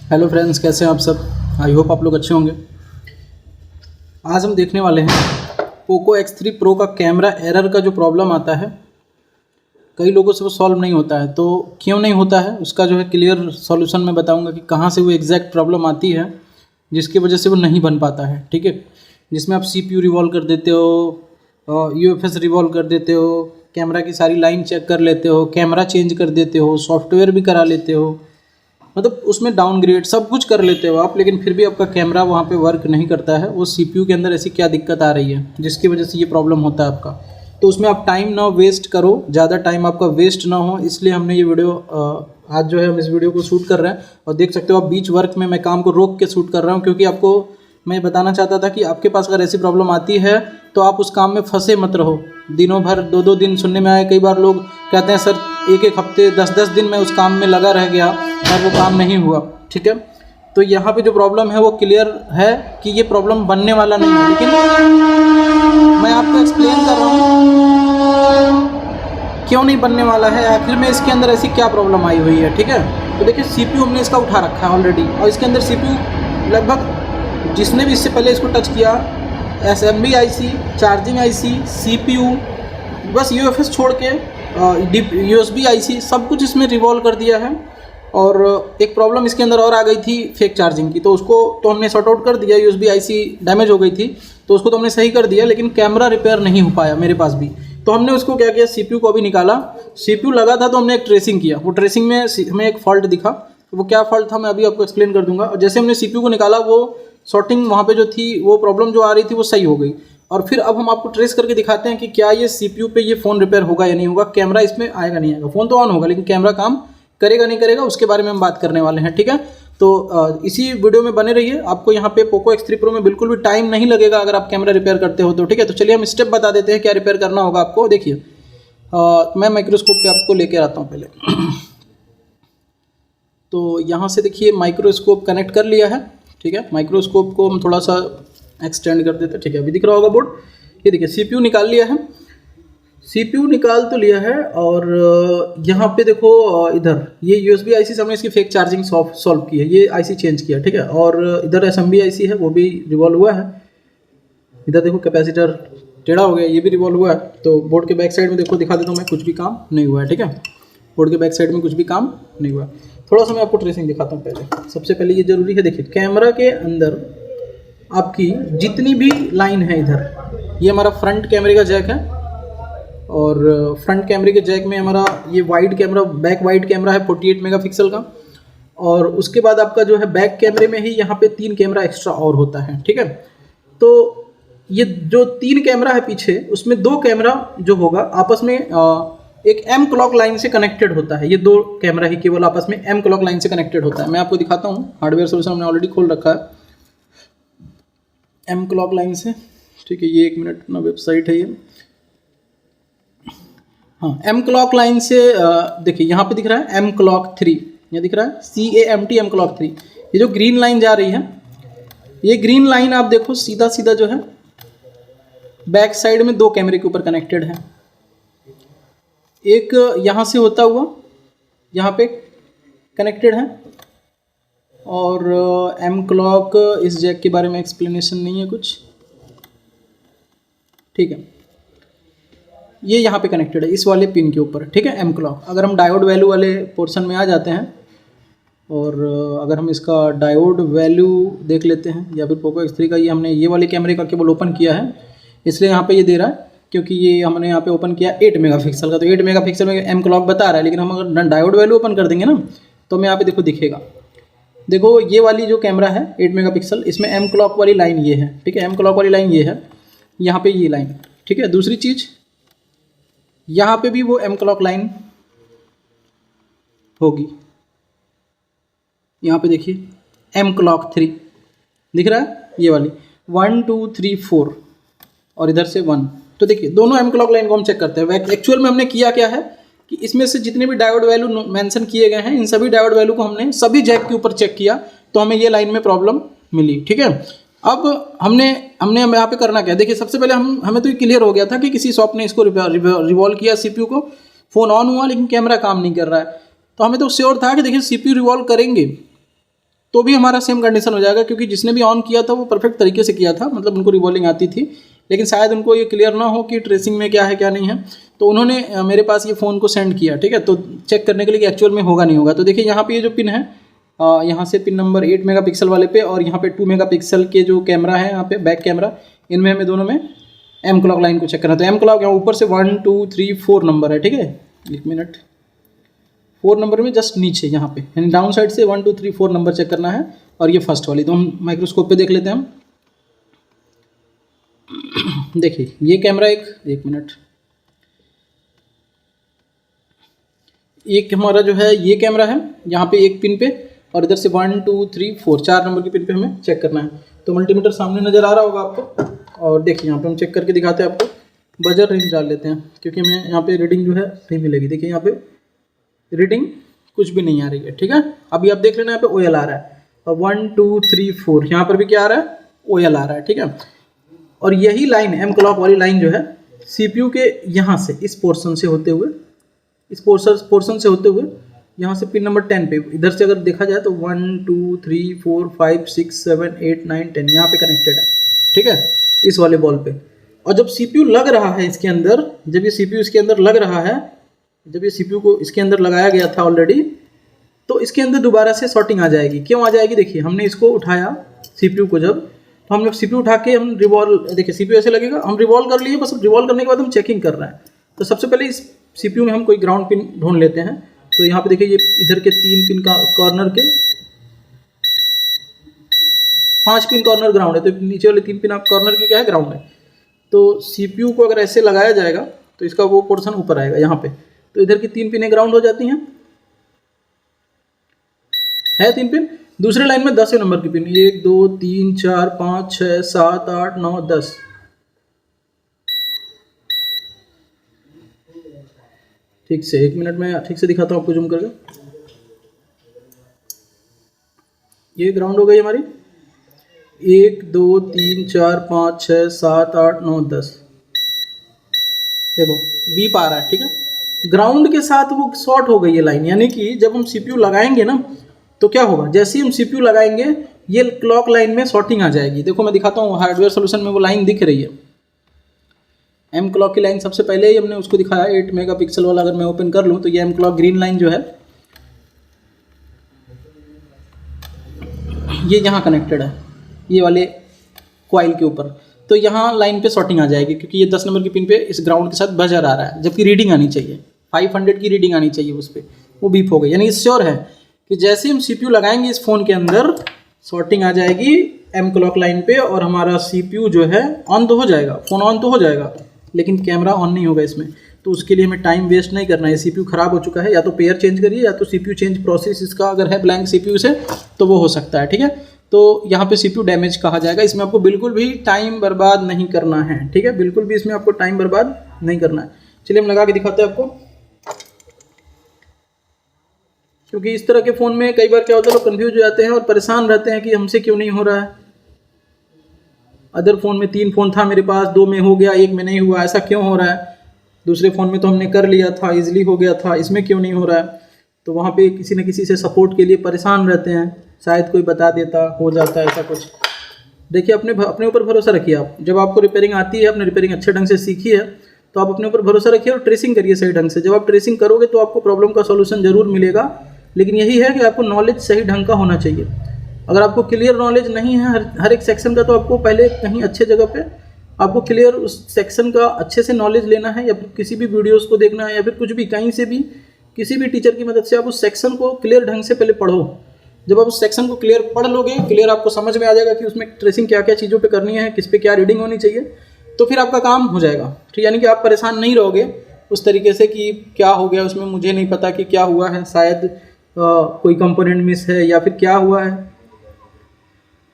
Hello friends, कैसे हैं आप सब। आई होप आप लोग अच्छे होंगे। आज हम देखने वाले हैं पोको X3 Pro का कैमरा एरर का जो प्रॉब्लम आता है, कई लोगों से वो सॉल्व नहीं होता है। तो क्यों नहीं होता है उसका जो है क्लियर सॉल्यूशन मैं बताऊंगा कि कहाँ से वो एग्जैक्ट प्रॉब्लम आती है जिसकी वजह से वो नहीं बन पाता है। ठीक है, जिसमें आप CPU रिवॉल्व कर देते हो, UFS रिवॉल्व कर देते हो, कैमरा की सारी लाइन चेक कर लेते हो, कैमरा चेंज कर देते हो, सॉफ्टवेयर भी करा लेते हो, मतलब उसमें डाउनग्रेड सब कुछ कर लेते हो आप, लेकिन फिर भी आपका कैमरा वहाँ पे वर्क नहीं करता है। वो CPU के अंदर ऐसी क्या दिक्कत आ रही है जिसकी वजह से ये प्रॉब्लम होता है आपका। तो उसमें आप टाइम ना वेस्ट करो, ज़्यादा टाइम आपका वेस्ट ना हो, इसलिए हमने ये वीडियो आज जो है हम इस वीडियो को शूट कर रहे हैं। और देख सकते हो आप बीच वर्क में मैं काम को रोक के शूट कर रहा हूँ, क्योंकि आपको मैं बताना चाहता था कि आपके पास अगर ऐसी प्रॉब्लम आती है तो आप उस काम में फंसे मत रहो। दिनों भर 2-2 दिन सुनने में आए, कई बार लोग कहते हैं सर 1-1 हफ्ते 10-10 दिन मैं उस काम में लगा रह गया और वो काम नहीं हुआ। ठीक है, तो यहाँ पे जो प्रॉब्लम है वो क्लियर है कि ये प्रॉब्लम बनने वाला नहीं है, लेकिन मैं आपको एक्सप्लेन कर रहा हूँ क्यों नहीं बनने वाला है, आखिर में इसके अंदर ऐसी क्या प्रॉब्लम आई हुई है। ठीक है, तो देखिए CPU हमने इसका उठा रखा है ऑलरेडी, और इसके अंदर CPU लगभग जिसने भी इससे पहले इसको टच किया, SMB IC, charging IC, CPU, बस UFS छोड़ के USB IC सब कुछ इसमें रिवॉल्व कर दिया है। और एक प्रॉब्लम इसके अंदर और आ गई थी फेक चार्जिंग की, तो उसको तो हमने सॉर्ट आउट कर दिया। USB IC डैमेज हो गई थी तो उसको तो हमने सही कर दिया, लेकिन कैमरा रिपेयर नहीं हो पाया मेरे पास भी। तो हमने उसको क्या किया, CPU को अभी निकाला। CPU लगा था तो हमने एक ट्रेसिंग किया, वो ट्रेसिंग में हमें एक फॉल्ट दिखा। वो क्या फॉल्ट था मैं अभी आपको एक्सप्लेन कर दूंगा। और जैसे हमने CPU को निकाला, वो सॉर्टिंग वहाँ पे जो थी, वो प्रॉब्लम जो आ रही थी वो सही हो गई। और फिर अब हम आपको ट्रेस करके दिखाते हैं कि क्या ये CPU पे ये फ़ोन रिपेयर होगा या नहीं होगा, कैमरा इसमें आएगा नहीं आएगा। फ़ोन तो ऑन होगा लेकिन कैमरा काम करेगा नहीं करेगा, उसके बारे में हम बात करने वाले हैं। ठीक है, तो इसी वीडियो में बने रहिए। आपको यहाँ पे पोको X3 Pro में बिल्कुल भी टाइम नहीं लगेगा अगर आप कैमरा रिपेयर करते हो तो। ठीक है, तो चलिए हम स्टेप बता देते हैं क्या रिपेयर करना होगा आपको। देखिए मैं माइक्रोस्कोप पे आपको लेके आता हूँ पहले। तो यहाँ से देखिए माइक्रोस्कोप कनेक्ट कर लिया है। ठीक है, माइक्रोस्कोप को हम थोड़ा सा एक्सटेंड कर देते हैं। ठीक है, अभी दिख रहा होगा बोर्ड। ये देखिए CPU निकाल लिया है, CPU निकाल तो लिया है। और यहाँ पे देखो इधर ये USB IC से हमने इसकी फेक चार्जिंग सॉल्व की है, ये IC चेंज किया। ठीक है, और इधर SMB IC है, वो भी रिवॉल्व हुआ है। इधर देखो कैपेसिटर टेढ़ा हो गया, ये भी रिवॉल्व हुआ है। तो बोर्ड के बैक साइड में देखो, दिखा देता हूँ मैं, कुछ भी काम नहीं हुआ है। ठीक है, बोर्ड के बैक साइड में कुछ भी काम नहीं हुआ। थोड़ा सा मैं आपको ट्रेसिंग दिखाता हूँ पहले। सबसे पहले ये जरूरी है, देखिए कैमरा के अंदर आपकी जितनी भी लाइन है, इधर ये हमारा फ्रंट कैमरे का जैक है, और फ्रंट कैमरे के जैक में हमारा ये wide camera, back wide camera है 48 मेगापिक्सल का। और उसके बाद आपका जो है बैक कैमरे में ही यहाँ पे 3 कैमरा एक्स्ट्रा और होता है। ठीक है, तो ये जो 3 कैमरा है पीछे, उसमें 2 कैमरा जो होगा आपस में एक M क्लॉक लाइन से कनेक्टेड होता है। ये 2 कैमरा ही केवल आपस में M क्लॉक लाइन से कनेक्टेड होता है। मैं आपको दिखाता हूँ, हार्डवेयर सोल्यूशन हमने ऑलरेडी खोल रखा है M क्लॉक लाइन से। ठीक है, ये 1 मिनट अपना वेबसाइट है ये। हाँ, M क्लॉक लाइन से देखिए यहाँ पे दिख रहा है M क्लॉक 3, ये दिख रहा है CAMT M क्लॉक 3। ये जो ग्रीन लाइन जा रही है, ये ग्रीन लाइन आप देखो सीधा सीधा जो है बैक साइड में 2 कैमरे के ऊपर कनेक्टेड है। एक यहाँ से होता हुआ यहाँ पे कनेक्टेड है, और M क्लॉक इस जैक के बारे में एक्सप्लेनेशन नहीं है कुछ। ठीक है, ये यहाँ पे कनेक्टेड है इस वाले पिन के ऊपर। ठीक है, M क्लॉक। अगर हम डायोड वैल्यू वाले पोर्शन में आ जाते हैं, और अगर हम इसका डायोड वैल्यू देख लेते हैं, या फिर पोको X3 का, ये हमने ये वाले कैमरे का केवल ओपन किया है, इसलिए यहाँ पे ये दे रहा है, क्योंकि ये हमने यहाँ पे ओपन किया 8 मेगापिक्सल का। तो 8 मेगापिक्सल में M क्लॉक बता रहा है, लेकिन हम अगर डायोड वैल्यू ओपन कर देंगे ना, तो हमें यहाँ पे देखो दिखेगा। देखो ये वाली जो कैमरा है 8 मेगापिक्सल, इसमें M क्लॉक वाली लाइन ये है। ठीक है, M क्लॉक वाली लाइन ये है, यहाँ पे ये लाइन। ठीक है, दूसरी चीज़ यहाँ पे भी वो M क्लॉक लाइन होगी। यहाँ पे देखिए M क्लॉक 3 दिख रहा है, ये वाली 1 2 3 4, और इधर से 1। तो देखिए दोनों M क्लॉक लाइन को हम चेक करते हैं। एक्चुअल में हमने किया क्या है कि इसमें से जितने भी डायोड वैल्यू मेंशन किए गए हैं, इन सभी डायोड वैल्यू को हमने सभी जैक के ऊपर चेक किया, तो हमें ये लाइन में प्रॉब्लम मिली। ठीक है, अब हमने यहाँ पे करना क्या है, देखिए सबसे पहले हमें तो ये क्लियर हो गया था कि किसी शॉप ने इसको रिवॉल्व किया CPU को, फ़ोन ऑन हुआ लेकिन कैमरा काम नहीं कर रहा है। तो हमें तो श्योर था कि देखिए CPU रिवॉल्व करेंगे, तो भी हमारा सेम कंडीशन हो जाएगा, क्योंकि जिसने भी ऑन किया था वो परफेक्ट तरीके से किया था, मतलब उनको रिवॉल्विंग आती थी, लेकिन शायद उनको ये क्लियर ना हो कि ट्रेसिंग में क्या है क्या नहीं है, तो उन्होंने मेरे पास ये फ़ोन को सेंड किया, ठीक है, तो चेक करने के लिए कि एक्चुअल में होगा नहीं होगा। तो देखिए यहाँ पे ये जो पिन है, यहाँ से पिन नंबर 8 मेगापिक्सल वाले पे और यहाँ पे 2 मेगापिक्सल के जो कैमरा है यहाँ पे बैक कैमरा, इनमें हमें दोनों में एम क्लॉक लाइन को चेक करना है। तो एम क्लॉक यहाँ ऊपर से 1 2 3 4 नंबर है, ठीक है, 1 मिनट, 4 नंबर में जस्ट नीचे यहाँ पे, यानी डाउन साइड से 1 2 3 4 नंबर चेक करना है, और ये फर्स्ट वाली। तो हम माइक्रोस्कोप पे देख लेते हैं हम। देखिए ये कैमरा एक मिनट, एक हमारा जो है ये कैमरा है यहाँ पे एक पिन पे, और इधर से 1 2 3 4 4 नंबर की पिन पे हमें चेक करना है। तो मल्टीमीटर सामने नज़र आ रहा होगा आपको, और देखिए यहाँ पे हम चेक करके दिखाते हैं आपको। बजर रेंज डाल लेते हैं, क्योंकि हमें यहाँ पे रीडिंग जो है सही मिलेगी। देखिए यहाँ पे रीडिंग कुछ भी नहीं आ रही है, ठीक है। अभी आप देख लेना यहाँ पे OL आ रहा है, और 1 2 3 4 यहाँ पर भी क्या आ रहा है, OL आ रहा है, ठीक है। और यही लाइन एम क्लॉक वाली लाइन जो है CPU के यहाँ से इस पोर्शन से होते हुए, इस पोर्शन से होते हुए यहाँ से पिन नंबर 10 पे, इधर से अगर देखा जाए तो 1 2 3 4 5 6 7 8 9 10 यहाँ पे कनेक्टेड है, ठीक है, इस वाले बॉल पे। और जब CPU लग रहा है इसके अंदर, जब ये CPU इसके अंदर लग रहा है, जब ये CPU को इसके अंदर लगाया गया था ऑलरेडी, तो इसके अंदर दोबारा से शॉर्टिंग आ जाएगी। क्यों आ जाएगी, देखिए हमने इसको उठाया CPU को, जब तो हमने CPU उठा के हम रिवॉल्व, देखिए CPU ऐसे लगेगा, हम रिवॉल्व कर लिए, बस रिवॉल्व करने के बाद हम चेकिंग कर रहे हैं। तो सबसे पहले इस CPU में हम कोई ग्राउंड पिन ढूंढ लेते हैं। तो यहाँ पे देखिए ये इधर के 3 पिन का कॉर्नर के 5 पिन कॉर्नर ग्राउंड है, तो नीचे वाले 3 पिन आप कॉर्नर की क्या है, ग्राउंड है। तो CPU को अगर ऐसे लगाया जाएगा तो इसका वो पोर्शन ऊपर आएगा यहाँ पे, तो इधर की 3 पिनें ग्राउंड हो जाती हैं, है 3 पिन। दूसरे लाइन में 10 नंबर की पिन, 1 2 3 4 5 6 7 8 9 10। ठीक से 1 मिनट में ठीक से दिखाता हूँ आपको जूम करके। ये ग्राउंड हो गई हमारी, 1 2 3 4 5 6 7 8 9 10, देखो बीप आ रहा है, ठीक है। ग्राउंड के साथ वो शॉर्ट हो गई है लाइन, यानी कि जब हम CPU लगाएंगे ना, तो क्या होगा, जैसे ही हम CPU लगाएंगे ये क्लॉक लाइन में शॉर्टिंग आ जाएगी। देखो मैं दिखाता हूँ, हार्डवेयर सोल्यूशन में वो लाइन दिख रही है, एम क्लॉक की लाइन सबसे पहले ही हमने उसको दिखाया 8 मेगापिक्सल वाला। अगर मैं ओपन कर लूँ तो ये एम क्लॉक ग्रीन लाइन जो है ये यहाँ कनेक्टेड है, ये वाले कॉइल के ऊपर। तो यहाँ लाइन पे शॉर्टिंग आ जाएगी, क्योंकि ये 10 नंबर की पिन पे इस ग्राउंड के साथ बजर आ रहा है, जबकि रीडिंग आनी चाहिए 500 की रीडिंग आनी चाहिए उस पर, वो बीप हो गई। यानी श्योर है कि जैसे हम CPU लगाएंगे इस फ़ोन के अंदर शॉर्टिंग आ जाएगी एम क्लॉक लाइन पे, और हमारा CPU जो है ऑन तो हो जाएगा, फ़ोन ऑन तो हो जाएगा, लेकिन कैमरा ऑन नहीं होगा इसमें। तो उसके लिए हमें टाइम वेस्ट नहीं करना है। CPU ख़राब हो चुका है, या तो पेयर चेंज करिए, या तो CPU चेंज प्रोसेस इसका अगर है ब्लैंक CPU से तो वो हो सकता है, ठीक है। तो यहाँ पे CPU डैमेज कहा जाएगा। इसमें आपको बिल्कुल भी टाइम बर्बाद नहीं करना है, ठीक है, बिल्कुल भी इसमें आपको टाइम बर्बाद नहीं करना है। चलिए हम लगा के दिखाते हैं आपको, क्योंकि इस तरह के फ़ोन में कई बार क्या होता है, लोग कन्फ्यूज हो जाते हैं और परेशान रहते हैं कि हमसे क्यों नहीं हो रहा है। अदर फ़ोन में 3 फ़ोन था मेरे पास, 2 में हो गया, 1 में नहीं हुआ, ऐसा क्यों हो रहा है। दूसरे फ़ोन में तो हमने कर लिया था, ईजिली हो गया था, इसमें क्यों नहीं हो रहा है। तो वहाँ पे किसी न किसी से सपोर्ट के लिए परेशान रहते हैं, शायद कोई बता देता, हो जाता है ऐसा कुछ। देखिए अपने ऊपर भरोसा रखिए आप। जब आपको रिपेयरिंग आती है, आपने रिपेयरिंग अच्छे ढंग से सीखी है, तो आप अपने ऊपर भरोसा रखिए और ट्रेसिंग करिए सही ढंग से। जब आप ट्रेसिंग करोगे तो आपको प्रॉब्लम का सॉल्यूशन ज़रूर मिलेगा, लेकिन यही है कि आपको नॉलेज सही ढंग का होना चाहिए। अगर आपको क्लियर नॉलेज नहीं है हर एक सेक्शन का, तो आपको पहले कहीं अच्छे जगह पे आपको क्लियर उस सेक्शन का अच्छे से नॉलेज लेना है, या फिर किसी भी वीडियोस को देखना है, या फिर कुछ भी कहीं से भी किसी भी टीचर की मदद से आप उस सेक्शन को क्लियर ढंग से पहले पढ़ो। जब आप उस सेक्शन को क्लियर पढ़ लोगे, क्लियर आपको समझ में आ जाएगा कि उसमें ट्रेसिंग क्या क्या चीज़ों पे करनी है, किस पे क्या रीडिंग होनी चाहिए, तो फिर आपका काम हो जाएगा, ठीक। यानी कि आप परेशान नहीं रहोगे उस तरीके से कि क्या हो गया उसमें, मुझे नहीं पता कि क्या हुआ है, शायद कोई कंपोनेंट मिस है या फिर क्या हुआ है।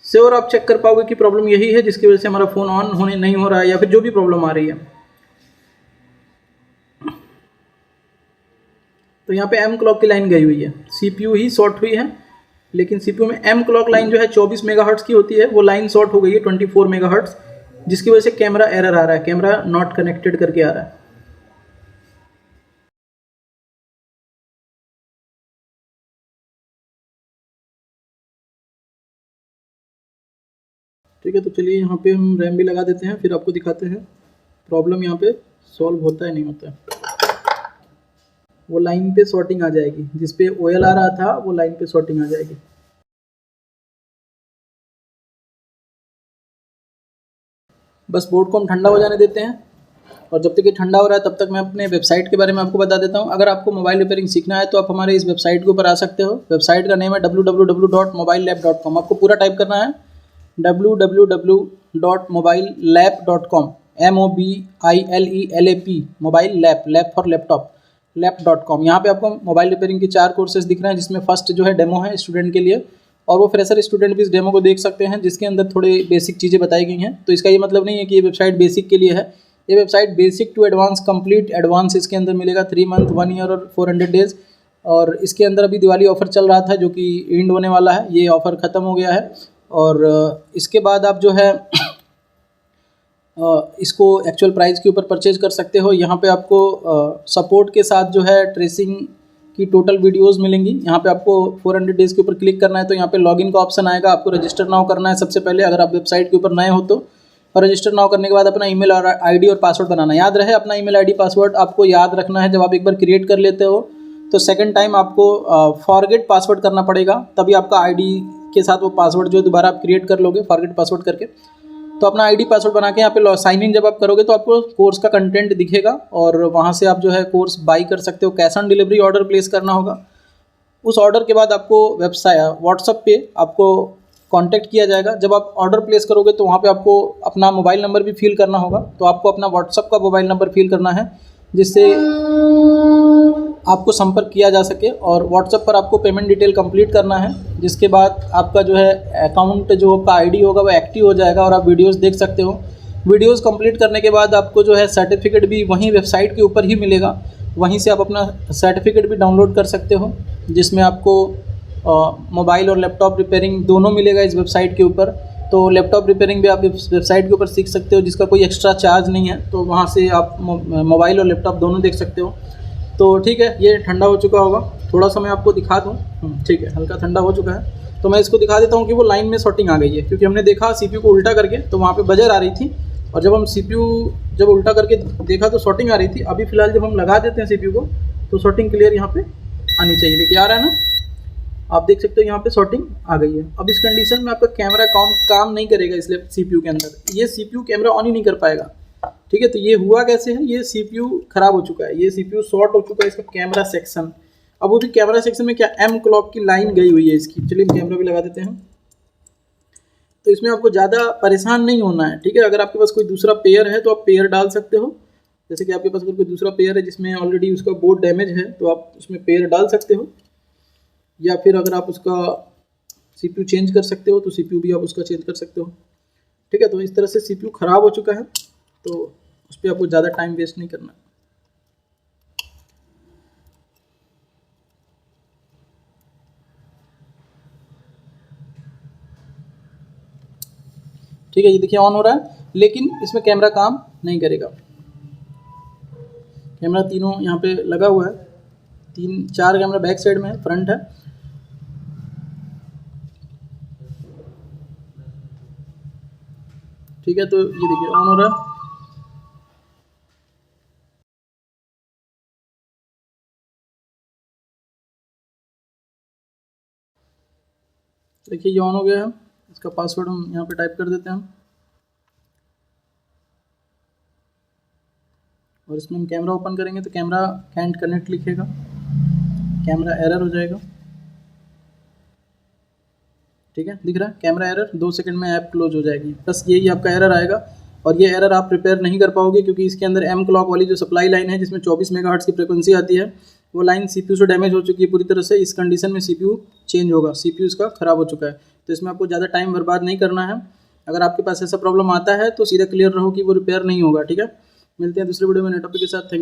श्योर आप चेक कर पाओगे कि प्रॉब्लम यही है जिसकी वजह से हमारा फ़ोन ऑन होने नहीं हो रहा है, या फिर जो भी प्रॉब्लम आ रही है। तो यहाँ पे एम क्लॉक की लाइन गई हुई है, CPU ही शॉर्ट हुई है, लेकिन CPU में एम क्लॉक लाइन जो है 24 मेगाहर्ट्ज़ की होती है, वो लाइन शॉर्ट हो गई है 24 मेगाहर्ट्ज़, जिसकी वजह से कैमरा एरर आ रहा है, कैमरा नॉट कनेक्टेड करके आ रहा है। ठीक है, तो चलिए यहाँ पे हम रैम भी लगा देते हैं, फिर आपको दिखाते हैं प्रॉब्लम यहाँ पे सॉल्व होता है नहीं होता है। वो लाइन पे सॉर्टिंग आ जाएगी, जिस पे ओएल आ रहा था वो लाइन पे सॉर्टिंग आ जाएगी। बस बोर्ड को हम ठंडा हो जाने देते हैं, और जब तक ये ठंडा हो रहा है तब तक मैं अपने वेबसाइट के बारे में आपको बता देता हूँ। अगर आपको मोबाइल रिपेयरिंग सीखना है तो आप हमारे इस वेबसाइट के ऊपर आ सकते हो। वेबसाइट का नेम है www.mobilelab.com। आपको पूरा टाइप करना है www.mobilelab.com, MOBILELAP, mobile lab for laptop, lab.com। यहाँ पे आपको मोबाइल रिपेयरिंग के 4 कोर्सेज दिख रहे हैं, जिसमें फर्स्ट जो है डेमो है स्टूडेंट के लिए, और वो फ्रेशर स्टूडेंट भी इस डेमो को देख सकते हैं, जिसके अंदर थोड़े बेसिक चीज़ें बताई गई हैं। तो इसका ये मतलब नहीं है कि ये वेबसाइट बेसिक के लिए है, ये website basic to advance, complete advance इसके अंदर मिलेगा 3 मंथ, 1 ईयर और 400 डेज़। और इसके अंदर अभी दिवाली ऑफ़र चल रहा था जो कि एंड होने वाला है, ये ऑफ़र ख़त्म हो गया है। और इसके बाद आप जो है इसको एक्चुअल प्राइस के ऊपर परचेज कर सकते हो। यहाँ पे आपको सपोर्ट के साथ जो है ट्रेसिंग की टोटल वीडियोस मिलेंगी। यहाँ पे आपको 400 डेज़ के ऊपर क्लिक करना है, तो यहाँ पे लॉगिन का ऑप्शन आएगा, आपको रजिस्टर नाउ करना है सबसे पहले, अगर आप वेबसाइट के ऊपर नए हो तो। और रजिस्टर नाउ करने के बाद अपना ईमेल और आईडी और पासवर्ड बनाना। याद रहे, अपना ईमेल आईडी पासवर्ड आपको याद रखना है। जब आप एक बार क्रिएट कर लेते हो तो सेकंड टाइम आपको फॉरगेट पासवर्ड करना पड़ेगा, तभी आपका आईडी के साथ वो पासवर्ड जो दोबारा आप क्रिएट कर लोगे फॉरगेट पासवर्ड करके। तो अपना आईडी पासवर्ड बना के यहाँ पे साइन इन जब आप करोगे तो आपको कोर्स का कंटेंट दिखेगा, और वहाँ से आप जो है कोर्स बाई कर सकते हो। Cash on delivery order place करना होगा। उस ऑर्डर के बाद आपको वेबसाइट व्हाट्सएप पे आपको कांटेक्ट किया जाएगा। जब आप ऑर्डर प्लेस करोगे तो वहाँ पे आपको अपना मोबाइल नंबर भी फिल करना होगा। तो आपको अपना व्हाट्सएप का मोबाइल नंबर फिल करना है, जिससे आपको संपर्क किया जा सके। और व्हाट्सएप पर आपको पेमेंट डिटेल कंप्लीट करना है, जिसके बाद आपका जो है अकाउंट जो आपका आईडी होगा वो एक्टिव हो जाएगा और आप वीडियोस देख सकते हो। वीडियोस कंप्लीट करने के बाद आपको जो है सर्टिफिकेट भी वहीं वेबसाइट के ऊपर ही मिलेगा, वहीं से आप अपना सर्टिफिकेट भी डाउनलोड कर सकते हो, जिसमें आपको मोबाइल और लैपटॉप रिपेयरिंग दोनों मिलेगा इस वेबसाइट के ऊपर। तो लैपटॉप रिपेयरिंग भी आप इस वेबसाइट के ऊपर सीख सकते हो, जिसका कोई एक्स्ट्रा चार्ज नहीं है। तो वहाँ से आप मोबाइल और लैपटॉप दोनों देख सकते हो। तो ठीक है, ये ठंडा हो चुका होगा, थोड़ा सा मैं आपको दिखा दूँ। ठीक है, हल्का ठंडा हो चुका है, तो मैं इसको दिखा देता हूँ कि वो लाइन में सॉर्टिंग आ गई है। क्योंकि हमने देखा सीपीयू को उल्टा करके तो वहाँ पे बजर आ रही थी, और जब हम सीपीयू जब उल्टा करके देखा तो सॉर्टिंग आ रही थी। अभी फ़िलहाल जब हम लगा देते हैं सीपीयू को तो सॉर्टिंग क्लियर यहाँ पे आनी चाहिए। देखिए आ रहा है ना, आप देख सकते हो यहाँ पे सॉर्टिंग आ गई है। अब इस कंडीशन में आपका कैमरा काम नहीं करेगा, इसलिए सीपीयू के अंदर ये सीपीयू कैमरा ऑन ही नहीं कर पाएगा। ठीक है, तो ये हुआ कैसे है, ये सीपीयू खराब हो चुका है, ये सीपीयू शॉर्ट हो चुका है, इसका कैमरा सेक्शन। अब वो भी कैमरा सेक्शन में क्या एम क्लॉक की लाइन गई हुई है इसकी। चलिए कैमरा भी लगा देते हैं। तो इसमें आपको ज़्यादा परेशान नहीं होना है। ठीक है, अगर आपके पास कोई दूसरा पेयर है तो आप पेयर डाल सकते हो। जैसे कि आपके पास अगर कोई दूसरा पेयर है जिसमें ऑलरेडी उसका बोर्ड डैमेज है तो आप उसमें पेयर डाल सकते हो, या फिर अगर आप उसका सीपीयू चेंज कर सकते हो तो सीपीयू भी आप उसका चेंज कर सकते हो। ठीक है, तो इस तरह से सीपीयू ख़राब हो चुका है, तो उस पर आपको ज़्यादा टाइम वेस्ट नहीं करना। ठीक है, ये देखिए ऑन हो रहा है, लेकिन इसमें कैमरा काम नहीं करेगा। कैमरा तीनों यहाँ पे लगा हुआ है, 4 कैमरा बैक साइड में है, फ्रंट है। ठीक है, तो ये देखिए ऑन हो रहा है। देखिए ये ऑन हो गया है। इसका पासवर्ड हम यहाँ पे टाइप कर देते हैं, और इसमें हम कैमरा ओपन करेंगे तो कैमरा कैंट कनेक्ट लिखेगा, कैमरा एरर हो जाएगा। ठीक है, दिख रहा है कैमरा एरर, 2 सेकंड में ऐप क्लोज हो जाएगी। बस यही आपका एरर आएगा, और ये एरर आप रिपेयर नहीं कर पाओगे, क्योंकि इसके अंदर एम क्लॉक वाली जो सप्लाई लाइन है जिसमें 24 मेगाहर्ट्ज़ की फ्रिक्वेंसी आती है, वो लाइन सीपीयू से डैमेज हो चुकी है पूरी तरह से। इस कंडीशन में सीपीयू चेंज होगा, सीपीयू इसका ख़राब हो चुका है। तो इसमें आपको ज़्यादा टाइम बर्बाद नहीं करना है। अगर आपके पास ऐसा प्रॉब्लम आता है तो सीधा क्लियर रहो कि वो रिपेयर नहीं होगा। ठीक है, मिलते हैं दूसरे वीडियो में नए टॉपिक के साथ। Thank you.